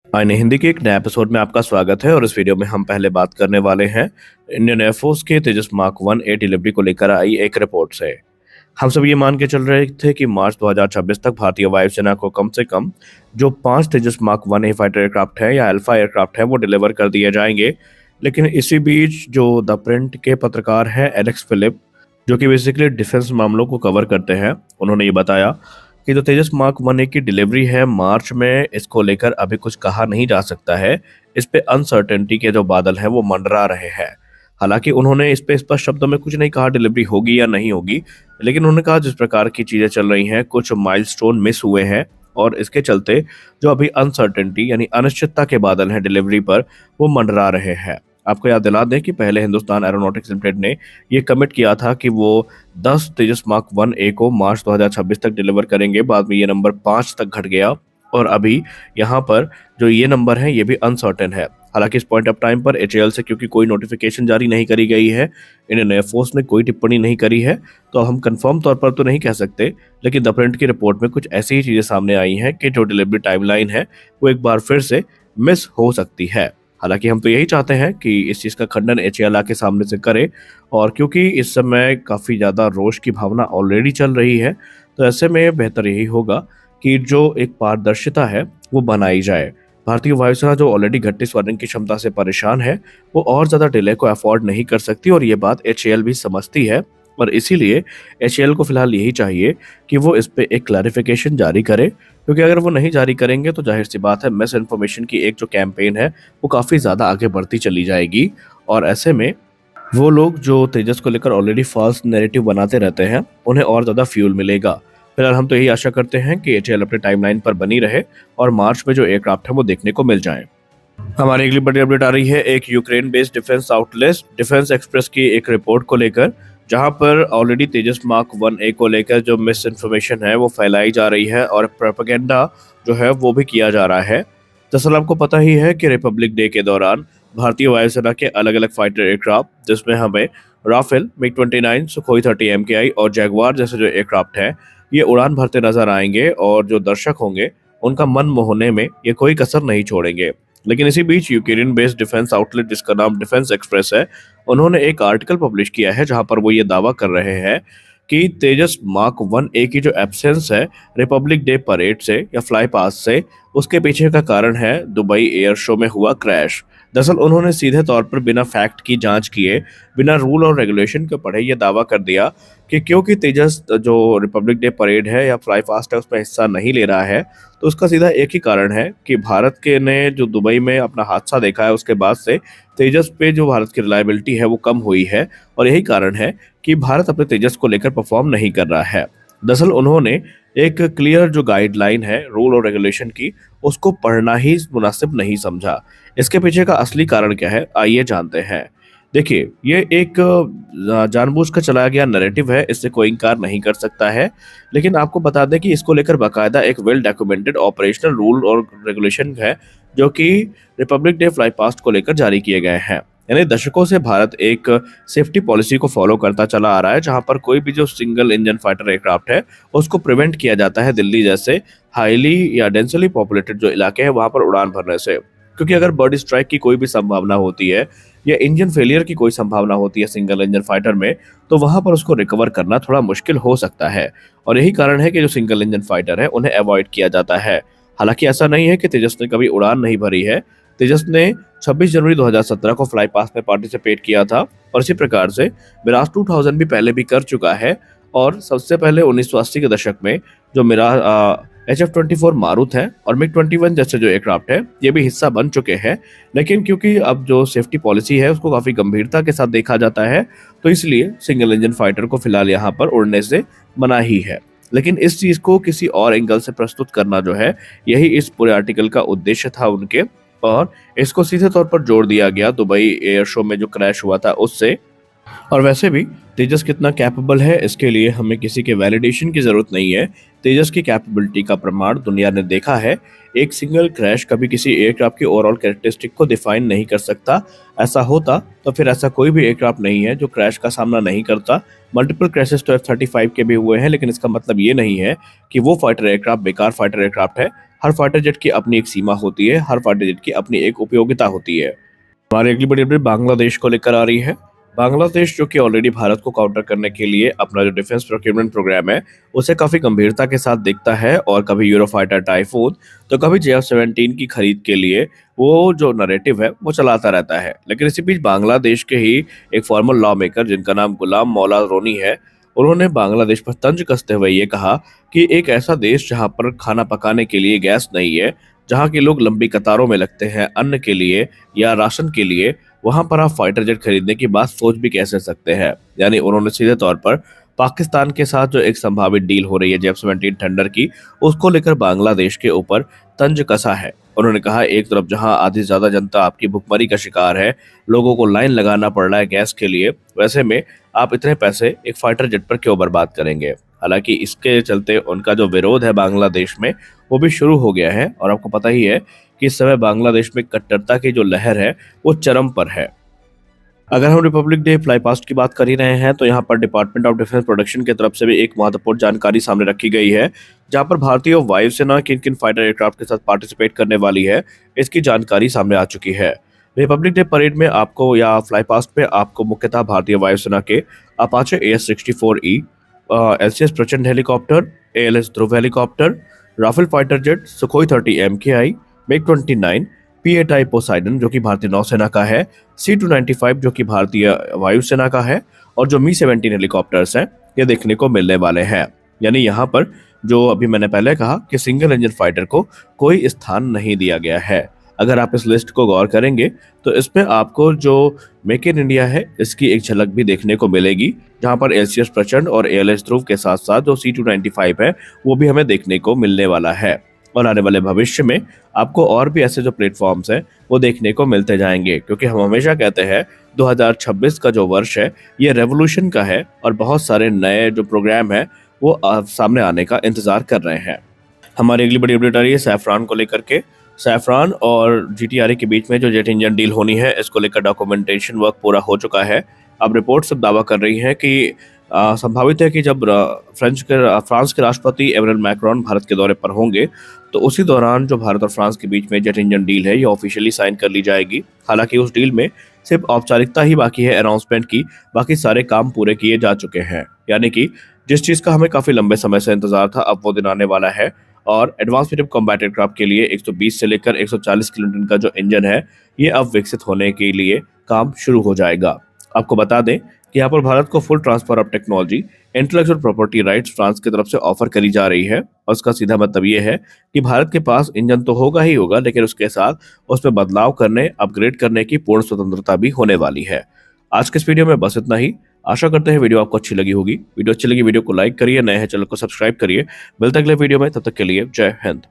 आईने हिंदी के एक नए एपिसोड में आपका स्वागत है और इस वीडियो में हम पहले बात करने वाले हैं इंडियन एयरफोर्स के तेजस मार्क 1 ए डिलीवरी को लेकर आई एक रिपोर्ट से। हम सब ये मान के चल रहे थे कि मार्च 2026 तक भारतीय वायुसेना को कम से कम जो 5 तेजस मार्क 1 ए फाइटर एयरक्राफ्ट है या अल्फा एयरक्राफ्ट है वो डिलीवर कर दिए जाएंगे। लेकिन इसी बीच जो द प्रिंट के पत्रकार हैं एलेक्स फिलिप, जो कि बेसिकली डिफेंस मामलों को कवर करते हैं, उन्होंने ये बताया कि जो तेजस मार्क 1 ए की डिलीवरी है मार्च में, इसको लेकर अभी कुछ कहा नहीं जा सकता है। इस पे अनसर्टेनिटी के जो बादल हैं वो मंडरा रहे हैं। हालांकि उन्होंने इस पे स्पष्ट शब्दों में कुछ नहीं कहा डिलीवरी होगी या नहीं होगी, लेकिन उन्होंने कहा जिस प्रकार की चीजें चल रही हैं कुछ माइलस्टोन मिस हुए हैं और इसके चलते जो अभी अनसर्टेनिटी यानी अनिश्चितता के बादल हैं डिलीवरी पर वो मंडरा रहे हैं। आपको याद दिला दें कि पहले हिंदुस्तान एरोनॉटिक्स लिमिटेड ने ये कमिट किया था कि वो 10 तेजस मार्क 1 ए को मार्च 2026 तक डिलीवर करेंगे। बाद में ये नंबर 5 तक घट गया और अभी यहाँ पर जो ये नंबर है ये भी अनसर्टेन है। हालांकि इस पॉइंट ऑफ टाइम पर एचएएल से क्योंकि कोई नोटिफिकेशन जारी नहीं करी गई है, इंडियन एयरफोर्स ने कोई टिप्पणी नहीं करी है, तो हम कंफर्म तौर पर तो नहीं कह सकते। लेकिन द प्रिंट की रिपोर्ट में कुछ ऐसी ही चीजें सामने आई हैं कि जो डिलीवरी टाइमलाइन है वो एक बार फिर से मिस हो सकती है। हालांकि हम तो यही चाहते हैं कि इस चीज़ का खंडन एचएएल आके सामने से करे, और क्योंकि इस समय काफ़ी ज़्यादा रोष की भावना ऑलरेडी चल रही है, तो ऐसे में बेहतर यही होगा कि जो एक पारदर्शिता है वो बनाई जाए। भारतीय वायुसेना जो ऑलरेडी घटती स्वर्णिम की क्षमता से परेशान है, वो और ज़्यादा डिले को अफोर्ड नहीं कर सकती और ये बात एचएएल भी समझती है। और इसीलिए एचएएल को फिलहाल यही चाहिए कि वो इस पे एक क्लैरिफिकेशन जारी करे, क्योंकि अगर वो नहीं जारी करेंगे तो जाहिर सी बात है मिस इन्फॉर्मेशन की एक जो कैंपेन है वो काफ़ी ज़्यादा आगे बढ़ती चली जाएगी। और ऐसे में वो लोग जो तेजस को लेकर ऑलरेडी फॉल्स नैरेटिव बनाते रहते हैं उन्हें और ज़्यादा फ्यूल मिलेगा। फिलहाल हम तो यही आशा करते हैं कि एचएएल अपने टाइमलाइन पर बनी रहे और मार्च में जो एयरक्राफ्ट है वो देखने को मिल जाए। हमारी अगली बड़ी अपडेट आ रही है एक Ukraine based defence outlet defence express की एक रिपोर्ट को लेकर, जहां पर ऑलरेडी तेजस मार्क 1 ए को लेकर जो मिस इन्फॉर्मेशन है वो फैलाई जा रही है और प्रोपेगेंडा जो है वो भी किया जा रहा है। दरअसल आपको पता ही है कि रिपब्लिक डे के दौरान भारतीय वायुसेना के अलग अलग फाइटर एयरक्राफ्ट, जिसमें हमें राफेल, मिग-29, सुखोई 30 MKI और जैगवार जैसे जो एयरक्राफ्ट हैं ये उड़ान भरते नजर आएंगे और जो दर्शक होंगे उनका मन मोहने में ये कोई कसर नहीं छोड़ेंगे। लेकिन इसी बीच यूक्रेन बेस्ड डिफेंस आउटलेट जिसका नाम डिफेंस एक्सप्रेस है, उन्होंने एक आर्टिकल पब्लिश किया है जहां पर वो ये दावा कर रहे हैं कि तेजस मार्क 1 ए की जो एब्सेंस है रिपब्लिक डे परेड से या फ्लाई पास से, उसके पीछे का कारण है दुबई एयर शो में हुआ क्रैश। दरअसल उन्होंने सीधे तौर पर बिना फैक्ट की जांच किए, बिना रूल और रेगुलेशन के पढ़े ये दावा कर दिया कि क्योंकि तेजस जो रिपब्लिक डे परेड है या फ्लाई पास्ट है उसमें हिस्सा नहीं ले रहा है, तो उसका सीधा एक ही कारण है कि भारत के ने जो दुबई में अपना हादसा देखा है उसके बाद से तेजस पे जो भारत की रिलायबिलिटी है वो कम हुई है और यही कारण है कि भारत अपने तेजस को लेकर परफॉर्म नहीं कर रहा है। दरअसल उन्होंने एक क्लियर जो गाइडलाइन है रूल और रेगुलेशन की, उसको पढ़ना ही मुनासिब नहीं समझा। इसके पीछे का असली कारण क्या है आइए जानते हैं। देखिए, ये एक जानबूझ कर चलाया गया नैरेटिव है, इससे कोई इनकार नहीं कर सकता है। लेकिन आपको बता दें कि इसको लेकर बाकायदा एक वेल डॉक्यूमेंटेड ऑपरेशनल रूल और रेगुलेशन है जो कि रिपब्लिक डे फ्लाई पास्ट को लेकर जारी किए गए हैं। यानी दशकों से भारत एक सेफ्टी पॉलिसी को फॉलो करता चला आ रहा है जहां पर कोई भी जो सिंगल इंजन फाइटर एयरक्राफ्ट है उसको प्रिवेंट किया जाता है दिल्ली जैसे हाईली या डेंसली पॉपुलेटेड जो इलाके हैं वहां पर उड़ान भरने से। क्योंकि अगर बर्ड स्ट्राइक की कोई भी संभावना होती है या इंजन फेलियर की कोई संभावना होती है सिंगल इंजन फाइटर में, तो वहां पर उसको रिकवर करना थोड़ा मुश्किल हो सकता है और यही कारण है कि जो सिंगल इंजन फाइटर है उन्हें अवॉइड किया जाता है। हालांकि ऐसा नहीं है कि तेजस ने कभी उड़ान नहीं भरी है। तेजस ने 26 जनवरी 2017 को फ्लाई पास में पार्टिसिपेट किया था और इसी प्रकार से मिराज 2000 भी पहले भी कर चुका है। और सबसे पहले 1980 के दशक में जो मिराज HF-24 मारुत है और मिग-21 जैसे जो एयरक्राफ्ट है ये भी हिस्सा बन चुके हैं। लेकिन क्योंकि अब जो सेफ्टी पॉलिसी है उसको काफ़ी गंभीरता के साथ देखा जाता है, तो इसलिए सिंगल इंजन फाइटर को फिलहाल यहाँ पर उड़ने से मना ही है। लेकिन इस चीज़ को किसी और एंगल से प्रस्तुत करना जो है यही इस पूरे आर्टिकल का उद्देश्य था उनके, और इसको सीधे तौर पर जोड़ दिया गया दुबई एयर शो में जो क्रैश हुआ था उससे। और वैसे भी तेजस कितना कैपेबल है इसके लिए हमें किसी के वैलिडेशन की जरूरत नहीं है। तेजस की कैपेबिलिटी का प्रमाण दुनिया ने देखा है। एक सिंगल क्रैश कभी किसी एयरक्राफ्ट की ओवरऑल कैरेक्टरिस्टिक को डिफाइन नहीं कर सकता। ऐसा होता तो फिर ऐसा कोई भी एयरक्राफ्ट नहीं है जो क्रैश का सामना नहीं करता। मल्टीपल क्रैशेस तो F-35 के भी हुए हैं, लेकिन इसका मतलब ये नहीं है कि वो फाइटर एयरक्राफ्ट बेकार फाइटर एयरक्राफ्ट है। हर फाइटर जेट की अपनी एक सीमा होती है, हर फाइटर जेट की अपनी एक उपयोगिता होती है। हमारी अगली बड़ी अपडेट बांग्लादेश को लेकर आ रही है। बांग्लादेश जो कि ऑलरेडी भारत को काउंटर करने के लिए अपना जो डिफेंस प्रोक्योरमेंट प्रोग्राम है उसे काफी गंभीरता के साथ देखता है, और कभी यूरोफाइटर टाइफून तो कभी JF-17 की खरीद के लिए वो जो नैरेटिव है वो चलाता रहता है। लेकिन इसी बीच बांग्लादेश के ही एक फॉर्मर लॉ मेकर जिनका नाम गुलाम मौला रोनी है, उन्होंने बांग्लादेश पर तंज कसते हुए ये कहा कि एक ऐसा देश जहां पर खाना पकाने के लिए गैस नहीं है, जहां के लोग लंबी कतारों में लगते हैं अन्न के लिए या राशन के लिए, वहां पर आप फाइटर जेट खरीदने की बात सोच भी कैसे सकते हैं। यानी उन्होंने सीधे तौर पर पाकिस्तान के साथ जो एक संभावित डील हो रही है JF-17 थंडर की, उसको लेकर बांग्लादेश के ऊपर तंज कसा है। उन्होंने कहा एक तरफ जहां आधी से ज्यादा जनता आपकी भुखमरी का शिकार है, लोगों को लाइन लगाना पड़ रहा है गैस के लिए, वैसे में आप इतने पैसे एक फाइटर जेट पर क्यों बर्बाद करेंगे। हालांकि इसके चलते उनका जो विरोध है बांग्लादेश में वो भी शुरू हो गया है, और आपको पता ही है कि इस समय बांग्लादेश में कट्टरता की जो लहर है वो चरम पर है। अगर हम रिपब्लिक डे फ्लाई पास्ट की बात कर ही रहे हैं तो यहाँ पर डिपार्टमेंट ऑफ डिफेंस प्रोडक्शन की तरफ से भी एक महत्वपूर्ण जानकारी सामने रखी गई है, जहाँ पर भारतीय वायुसेना किन किन फाइटर एयरक्राफ्ट के साथ पार्टिसिपेट करने वाली है इसकी जानकारी सामने आ चुकी है। रिपब्लिक डे परेड में आपको या फ्लाई पास्ट पे आपको मुख्यतः भारतीय वायुसेना के Apache AS-64E, LCS Prachand helicopter, ALS Dhruv helicopter, Rafale fighter jet, Sukhoi 30 MKI, MiG-29, P-8I Poseidon जो कि भारतीय नौसेना का है, C-295 जो कि भारतीय वायुसेना का है, और जो Mi-17 हेलीकॉप्टर्स हैं ये देखने को मिलने वाले हैं। यानी यहाँ पर जो अभी मैंने पहले कहा कि सिंगल इंजन फाइटर को कोई स्थान नहीं दिया गया है। अगर आप इस लिस्ट को गौर करेंगे तो इसमें आपको जो मेक इन इंडिया है इसकी एक झलक भी देखने को मिलेगी, जहां पर LCS प्रचंड और ALS ध्रुव के साथ साथ जो C-295 है वो भी हमें देखने को मिलने वाला है। और आने वाले भविष्य में आपको और भी ऐसे जो प्लेटफॉर्म्स हैं वो देखने को मिलते जाएंगे, क्योंकि हम हमेशा कहते हैं 2026 का जो वर्ष है ये रेवोल्यूशन का है, और बहुत सारे नए जो प्रोग्राम है वो सामने आने का इंतजार कर रहे हैं। हमारी अगली बड़ी अपडेट आ रही है सैफरान को लेकर के। सैफरान और GTRA के बीच में जो जेट इंजन डील होनी है इसको लेकर डॉक्यूमेंटेशन वर्क पूरा हो चुका है। अब रिपोर्ट सब दावा कर रही है कि संभावित है कि जब फ्रांस के राष्ट्रपति इमैनुअल मैक्रोन भारत के दौरे पर होंगे तो उसी दौरान जो भारत और फ्रांस के बीच में जेट इंजन डील है ये ऑफिशियली साइन कर ली जाएगी। हालांकि उस डील में सिर्फ औपचारिकता ही बाकी है अनाउंसमेंट की, बाकी सारे काम पूरे किए जा चुके हैं। यानी कि जिस चीज़ का हमें काफ़ी लंबे समय से इंतजार था अब वो दिन आने वाला है, और एडवांस मीडियम कॉम्बैट एयरक्राफ्ट के लिए 120 से लेकर 140 किलोटन का जो इंजन है ये अब विकसित होने के लिए काम शुरू हो जाएगा। आपको बता दें कि यहाँ पर भारत को full transfer of technology, intellectual property rights France की तरफ से ऑफर करी जा रही है, और उसका सीधा मतलब ये है कि भारत के पास इंजन तो होगा ही होगा, लेकिन उसके साथ उसमें बदलाव करने, अपग्रेड करने की पूर्ण स्वतंत्रता भी होने वाली है। आज के इस वीडियो में बस इतना ही। आशा करते हैं वीडियो आपको अच्छी लगी होगी। वीडियो अच्छी लगी वीडियो को लाइक करिए, नए हैं चैनल को सब्सक्राइब करिए। मिलते हैं अगले वीडियो में, तब तक के लिए जय हिंद।